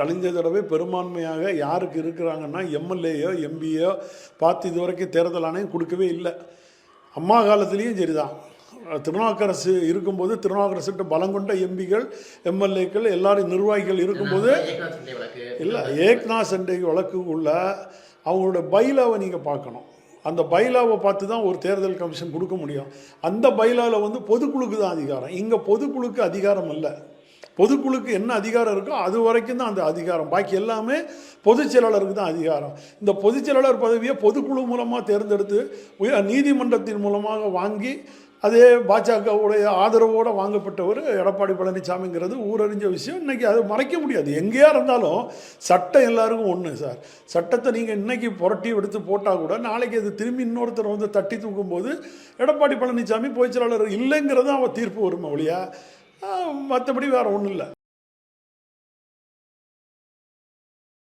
கழிஞ்ச தடவை பெரும்பான்மையாக யாருக்கு இருக்கிறாங்கன்னா எம்எல்ஏயோ எம்பியோ பார்த்து இது வரைக்கும் தேர்தல் ஆணையம் கொடுக்கவே இல்லை. அம்மா காலத்துலேயும் சரி தான், திருநாவுக்கரசு இருக்கும்போது திருநாவுக்கரசுகிட்ட பலம் கொண்ட எம்பிகள் எம்எல்ஏக்கள் எல்லாரும் நிர்வாகிகள் இருக்கும்போது இல்லை, ஏக்நாத் சண்டே வழக்குக்குள்ள அவங்களோட பைலாவை நீங்கள் பார்க்கணும். அந்த பைலாவை பார்த்து தான் ஒரு தேர்தல் கமிஷன் கொடுக்க முடியும். அந்த பைலாவில் பொதுக்குழுக்கு தான் அதிகாரம். இங்கே பொதுக்குழுக்கு அதிகாரம் இல்லை. பொதுக்குழுக்கு என்ன அதிகாரம் இருக்கோ அது வரைக்கும் தான் அந்த அதிகாரம், பாக்கி எல்லாமே பொதுச் செயலாளருக்கு தான் அதிகாரம். இந்த பொதுச் செயலாளர் பதவியை பொதுக்குழு மூலமாக தேர்ந்தெடுத்து நீதிமன்றத்தின் மூலமாக வாங்கி அதே பாஜகவுடைய ஆதரவோடு வாங்கப்பட்டவர் எடப்பாடி பழனிசாமிங்கிறது ஊரறிஞ்ச விஷயம். இன்றைக்கி அதை மறைக்க முடியாது. எங்கேயா இருந்தாலும் சட்டம் எல்லாருக்கும் ஒன்று சார். சட்டத்தை நீங்கள் இன்றைக்கி புரட்டி எடுத்து போட்டால் கூட நாளைக்கு அது திரும்பி இன்னொருத்தர் தட்டி தூக்கும்போது எடப்பாடி பழனிசாமி பொதுச் செயலாளர் இல்லைங்கிறது அவன் தீர்ப்பு வருமா ஒழியா மற்றபடி வேறு ஒன்றும் இல்லை.